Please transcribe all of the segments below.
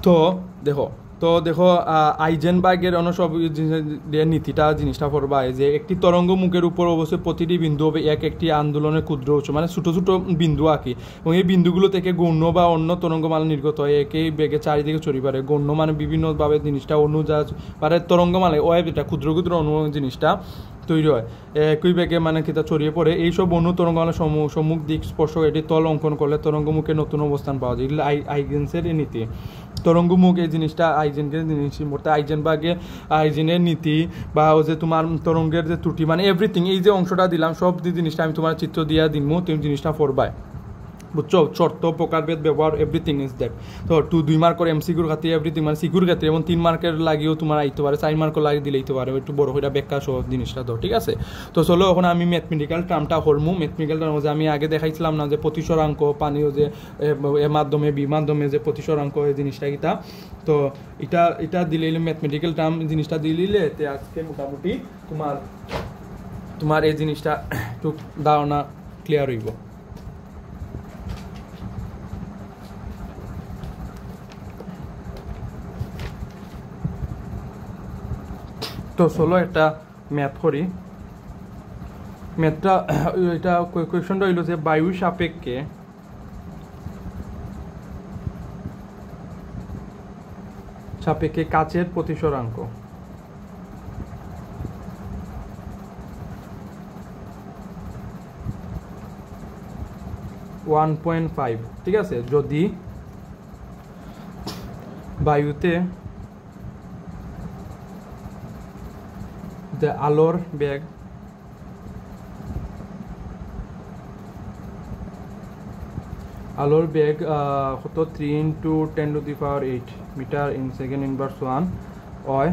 তো দেখো আইজেনবার্গের সব নীতিটা জিনিসটা পড়বা যে একটি তরঙ্গ মুখের উপর অবশ্যই প্রতিটি বিন্দু হবে একটি আন্দোলনের ক্ষুদ্র উৎস, মানে ছোটো ছোটো বিন্দু আঁকি, এবং এই বিন্দুগুলো থেকে গৌণ বা অন্য তরঙ্গমালা নির্গত হয় একই বেগে চারিদিকে ছড়িয়ে পারে। গৌণ মানে বিভিন্নভাবে জিনিসটা অণু যা পারে তরঙ্গমালায় ওয়েব, এটা ক্ষুদ্র ক্ষুদ্র অণু জিনিসটা তৈরি হয় একই বেগে, মানে কিতা ছড়িয়ে পড়ে। এইসব অণু তরঙ্গমালার সম্মুখ দিক স্পর্শক এটি তল অঙ্কন করলে তরঙ্গমুখে নতুন অবস্থান পাওয়া যায়। এগুলো আইজেন্সের নীতি। তরঙ্গমুখ এই জিনিসটা আইজেনকে জিনিস বলতে আইজেনবার্গের আইজেনের নীতি বা ও যে তোমার তরঙ্গের যে ত্রুটি, মানে এভরিথিং, এই যে অংশটা দিলাম সব জিনিসটা আমি তোমার চিত্র দিয়া দিনমু, তুমি জিনিসটা পড়বাই, বুঝছো? শর্ত প্রকারভেদ ব্যবহার এভরিথিং ইজ দ্যাট। তো 2 মার্কের এমসিকিউর খাতে এভরিথিং, মানে সিকিউর ক্ষেত্রে, এবং 3 মার্কের লাগেও তোমার আইতে পারে, 4 মার্কের লাগিয়ে দিলে আইতে পারে, একটু বড় হইটা ব্যাখ্যা সহ জিনিসটা তো ঠিক আছে। তো চলো এখন আমি ম্যাথমেটিক্যাল টার্মটা হরমু। ম্যাথমেটিক্যাল টার্ম যে আমি আগে দেখাইছিলাম না যে প্রতিসরাঙ্ক, পানীয় যে এ মাধ্যমে বি মাধ্যমে যে প্রতিসরাঙ্ক এই জিনিসটা এটা, তো এটা দিলে ম্যাথমেটিক্যাল টার্ম জিনিসটা দিলে আজকে মোটামুটি তোমার এই জিনিসটা একটু ধারণা ক্লিয়ার হইব। তো চলো একটা ম্যাথ করি। ম্যাথটা এটা কোয়েশনটা হইল যে বায়ু সাপেক্ষে কাচের প্রতিসরাঙ্ক 1.5, ঠিক আছে। যদি বায়ুতে আলোর বেগ কত 3 × 10⁸ মিটার ইন সেকেন্ড ইনভার্স 1 হয়,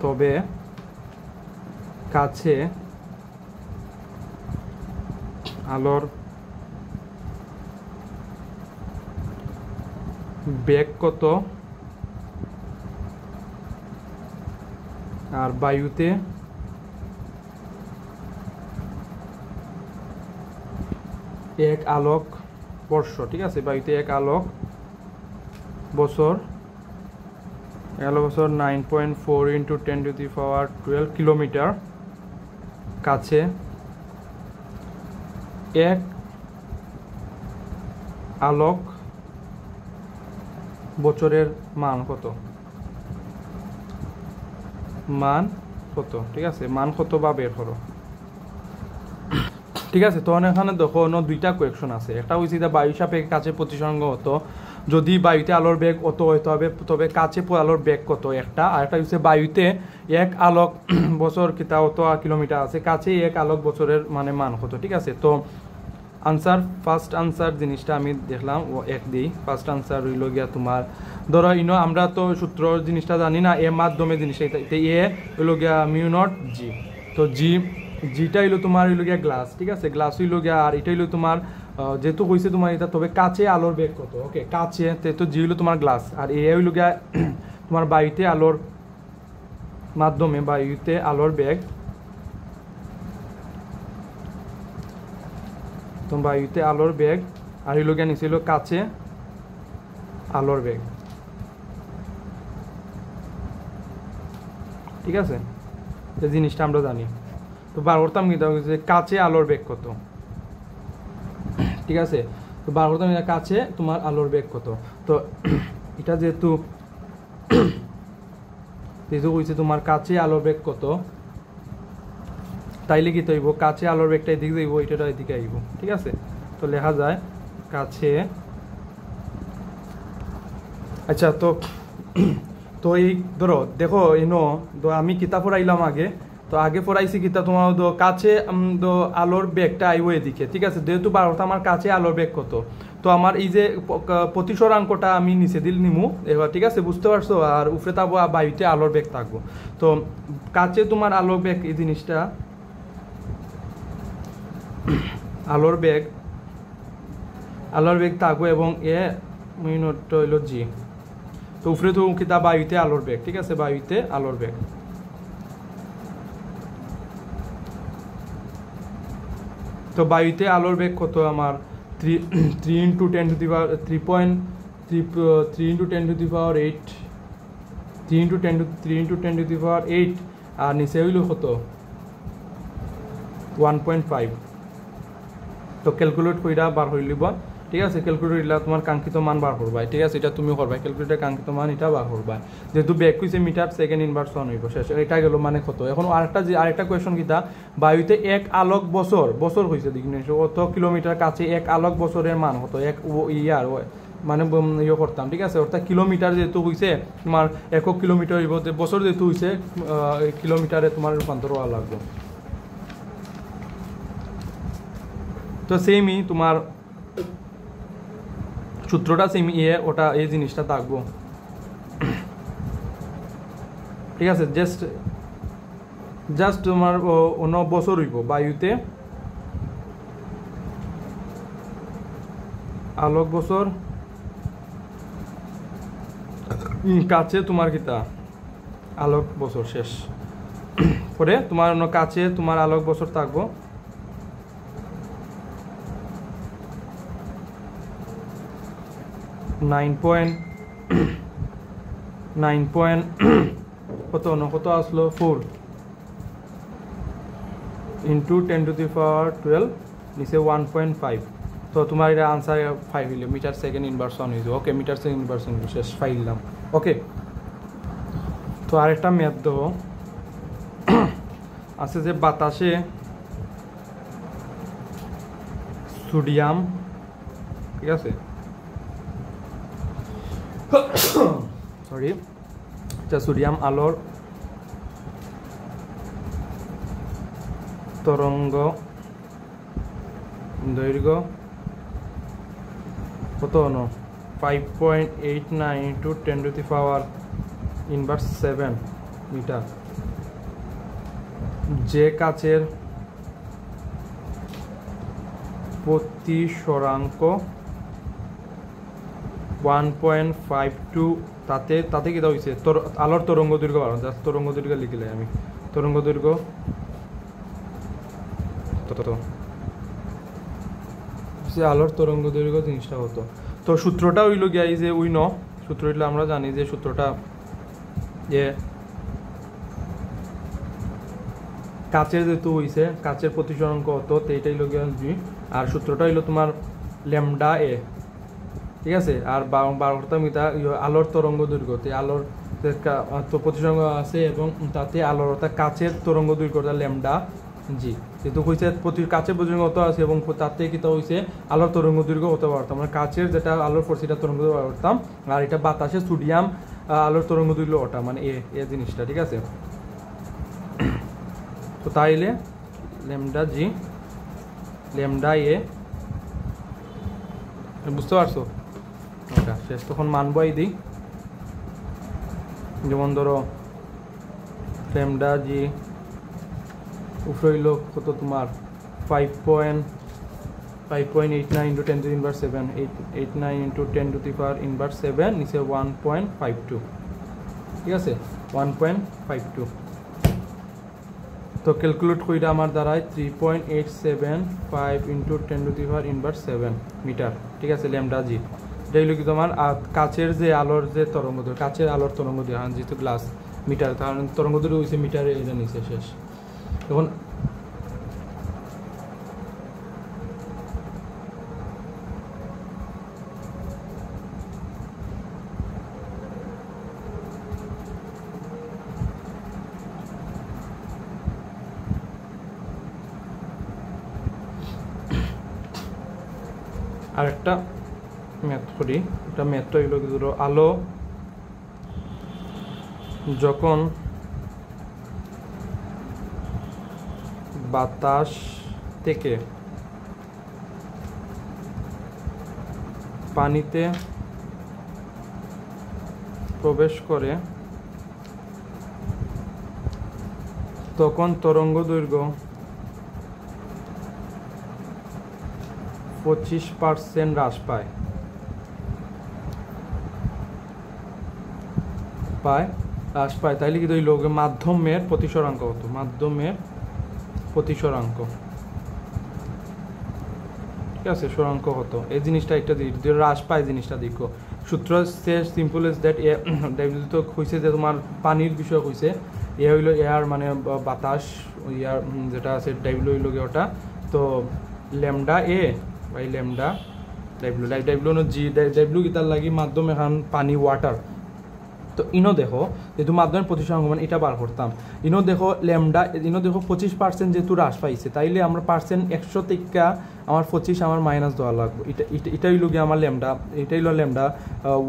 তবে কাছে আলোর বেগ কত আর বায়ুতে এক আলোক বর্ষ, ঠিক আছে। বায়ুতে এক আলোক বছর 9.4 × 10⁻12 কিলোমিটার কাছে এক আলোক বছরের মান কত, ঠিক আছে। মান কত বা বের করো, ঠিক আছে। তখন এখানে দেখো দুইটা কোয়েকশন আছে। একটা হয়েছে যে বায়ু সাপেক্ষে কাছে প্রতিসরাঙ্ক কত, যদি বায়ুতে আলোর বেগ অত হইতে হবে, তবে কাছে আলোর বেগ কত একটা। আর একটা হচ্ছে বায়ুতে এক আলোক বছর কিতা অত কিলোমিটার আছে, কাছে এক আলোক বছরের মানে মান কত, ঠিক আছে। তো ফার্স্ট আনসার জিনিসটা আমি দেখলাম ও এক দিই। ফার্স্ট আনসার হইল গিয়া তোমার, ধরো আমরা তো সূত্র জিনিসটা জানি না, এ মাধ্যমে জিনিসটা এ হইল গিয়া μ0 জি। তো জিটা হইলো তোমার হইল গিয়া গ্লাস, ঠিক আছে। গ্লাস হইল গিয়া, আর এটা হইলো তোমার যেহেতু হয়েছে তোমার এটা, তবে কাছে আলোর বেগ কত, ওকে। কাছে তো জি হইলো তোমার গ্লাস, আর এ হইল গিয়া তোমার বায়ুতে আলোর মাধ্যমে বায়ুতে আলোর বেগ, তো বায়ুতে আলোর বেগ, আর হইল গিয়া নিচে হইল কাছে আলোর বেগ, ঠিক আছে। এই জিনিসটা আমরা জানি। তো বার করতাম কি যে কাছে আলোর বেগ কত, ঠিক আছে। তো বার করতাম কাছে তোমার আলোর বেগ কত। তো এটা যেহেতু হয়েছে তোমার কাছে আলোর বেগ কত, তাইলে কি তৈব কাছে আলোর বেগটা এদিকে যাইব, এটা এদিকে আইব, ঠিক আছে। তো লেখা যায় কাছে, আচ্ছা। তো এই ধরো দেখো আমি কিতাব পড়াইলাম আগে, তো আগে পড়াইছি কিতাব তোমার কাছে আলোর বেগটা আইব এদিকে, ঠিক আছে। যেহেতু বারোটা আমার কাছে আলোর বেগ কত, তো আমার এই যে প্রতিসরাঙ্কটা আমি নিচে দিল নিমু এবার, ঠিক আছে, বুঝতে পারছো। আর উপরে থাকবো বায়ুতে আলোর বেগ থাকবো। তো কাছে তোমার আলোর বেগ, এই জিনিসটা আলোর বেগ থাকবো, এবং এ মিনিট হইল জি। তো উপরে তো কিতা বায়ুতে আলোর বেগ, ঠিক আছে, বায়ুতে আলোর বেগ। তো বায়ুতে আলোর বেগ কত আমার 3 × 10⁻³ 3 into 10 to the power 8, 3 into 10 to 3 into 10 to the power 8 আর নিচে হইল কত 1.5 তো ক্যালকুলেট কইরা বার হই লিব ঠিক আছে ক্যালকুলেট হইলা তোমার কাঙ্ক্ষিত মান বার করবা ঠিক আছে এটা তুমি করবা ক্যালকুলেটর কাঙ্ক্ষিত মান এটা বার করবা যেহেতু ব্যাক কইছে মিটার সেকেন্ড ইনভার্স 1 হইব শেষ এটা গেল মানে কত এখন আরেকটা কোশ্চেন কিটা বায়ুতে এক আলোক বছর হইছে দেখিন কত কিলোমিটার কাছে এক আলোক বছরের মান কত এক ইয়ার মানে ইয়ে করতাম ঠিক আছে অর্থাৎ কিলোমিটার যেহেতু হইছে তোমার একক কিলোমিটার হইব বছর যেহেতু হইছে কিলোমিটারে তোমার রূপান্তর হওয়া লাগবে তো সেমই তোমার সূত্রটা সেম ওটা এই জিনিসটা থাকবো ঠিক আছে জাস্ট তোমার 9 বছর হইব বায়ুতে আলোক বছর কাছে তোমার কিতা আলোক বছর শেষ পরে তোমার কাছে তোমার আলোক বছর থাকবো 9 কত আসলো 4 ইন্টু 10 to the power 12 নিচে 1.5 তো তোমার এটা আনসার 5 হইল মিটার সেকেন্ড ইনভার্স অন হইল ওকে মিটার সেকেন্ড ইনভার্স অন শেষ ফাইলাম ওকে তো আরেকটা ম্যাথ দেবো আছে যে বাতাসে সোডিয়াম ঠিক আছে সরি এটা সোডিয়াম আলোর তরঙ্গ দৈর্ঘ্য কত হলো 5.89 into 10 to the power inverse 7 metre যে কাচের প্রতিসরাঙ্ক 1.52 তাতে কি হইছে আলোর তরঙ্গ দৈর্ঘ্য জাস্ট তরঙ্গ দৈর্ঘ্য লিখিলে আমি তরঙ্গ দৈর্ঘ্য আলোর তরঙ্গ দৈর্ঘ্য জিনিসটা হতো তো সূত্রটা হইল গিয়া এই যে সূত্র হইলে আমরা জানি যে সূত্রটা যে কাচের যেহেতু হইছে কাচের প্রতিসরাঙ্ক হতো এইটাই হইল গিয়া জি আর সূত্রটা হইল তোমার ল্যামডা এ ঠিক আছে আর 12 মিটার আলোর তরঙ্গ দৈর্ঘ্য আলোর প্রতিসরাঙ্ক আছে এবং তাতে আলোর অর্থাৎ কাচের তরঙ্গ দৈর্ঘ্যটা ল্যামডা জি যেহেতু হয়েছে কাচের প্রতিসরাঙ্ক কত আছে এবং তাতে কিতা হয়েছে আলোর তরঙ্গ দৈর্ঘ্য হতে পারতাম মানে কাচের যেটা আলোর সেটা তরঙ্গ দৈর্ঘ্য পারতাম আর এটা বাতাসে সোডিয়াম আলোর তরঙ্গ দৈর্ঘ্য ওটা মানে এ জিনিসটা ঠিক আছে তো তাইলে ল্যামডা জি ল্যামডা এ বুঝতে পারছো ওটা শেষ তখন মানবো এই দিই যেমন ধরো ল্যামডা জি উপরে হইল কত তোমার 5.89 into 10 to the inverse 7 89 into 10 to the power inverse 7 নিচে 1.52 ঠিক আছে 1.52 তো ক্যালকুলেট কইরা আমার দাঁড়ায় 3.875 into 10 to the power inverse 7 metre ঠিক আছে ল্যামডা জি এটা হইল কি তোমার কাচের যে আলোর যে তরঙ্গ দৈর্ঘ্য কাচের আলোর তরঙ্গ দৈর্ঘ্য যেহেতু গ্লাস মিটার কারণ তরঙ্গ দৈর্ঘ্য হইছে মিটারে এটা নিচে শেষ এখন আরেকটা ম্যাথ করি এটা ম্যাথটা হইল ধরো আলো যখন বাতাস থেকে পানিতে প্রবেশ করে তখন তরঙ্গ দৈর্ঘ্য 25% হ্রাস পায় তাইলে কি হইল মাধ্যমের প্রতিসরাঙ্ক হতো মাধ্যমের প্রতিসরাঙ্ক ঠিক আছে সূচকাঙ্ক কত এই জিনিসটা একটা যদি হ্রাস পায় জিনিসটা দেখো সূত্র simple is that a W তো কইছে যে তোমার পানির বিষয় কইছে এ হইলো এয়ার মানে বাতাস ইয়ার যেটা আছে ডাব্লিউ হইলো ওটা তো lambda A by lambda W W G W কিতার লাগি মাধ্যম এখন পানি ওয়াটার তো ইনো দেখো যেহেতু মাধ্যমের প্রতিসংখ্যান মানে এটা বার করতাম ইনো দেখো ল্যামডা ইনো দেখো 25% যেহেতু হ্রাস পাইছে তাইলে আমরা পার্সেন্ট 100 থেকে আমার 25 আমার মাইনাস দেওয়া লাগবে এটা হইল গিয়ে আমার ল্যামডা এটাই হলো ল্যামডা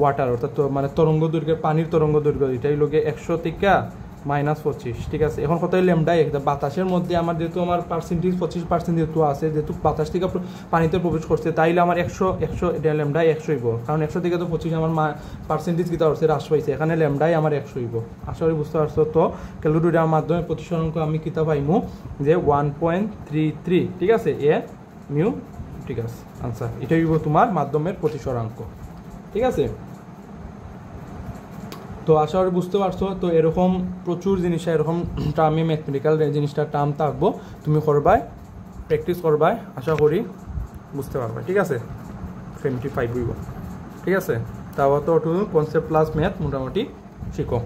ওয়াটার অর্থাৎ মানে তরঙ্গ দৈর্ঘ্য পানির তরঙ্গ দৈর্ঘ্য এটাই হইল গিয়ে 100 থেকে -25 ঠিক আছে এখন কত ল্যামডা একটা বাতাসের মধ্যে আমার যেহেতু আমার পার্সেন্টেজ 25% যেহেতু আছে যেহেতু বাতাস থেকে পানিতে প্রবেশ করছে তাইলে আমার 100 এটা ল্যামডা 100 হইব কারণ 100 থেকে তো 25 আমার পার্সেন্টেজ কিতা হচ্ছে হ্রাস পাইছে এখানে ল্যামডাই আমার 100 হইব আশা করি বুঝতে পারছো তো ক্যালকুলেটরের মাধ্যমে প্রতিসংখ্যান আমি কিতা পাইমু যে 1.33 ঠিক আছে এ মিউ ঠিক আছে আনসার এটা হইব তোমার মাধ্যমের প্রতিসরাঙ্ক ঠিক আছে তো আশা করি বুঝতে পারছো তো এরকম প্রচুর জিনিস এরকম টার্মে ম্যাথমেটিক্যাল জিনিসটা টার্ম থাকবো তুমি করবাই প্র্যাকটিস করবাই আশা করি বুঝতে পারবে ঠিক আছে 75 হইব ঠিক আছে তাও তো কনসেপ্ট প্লাস ম্যাথ মোটামুটি শিখো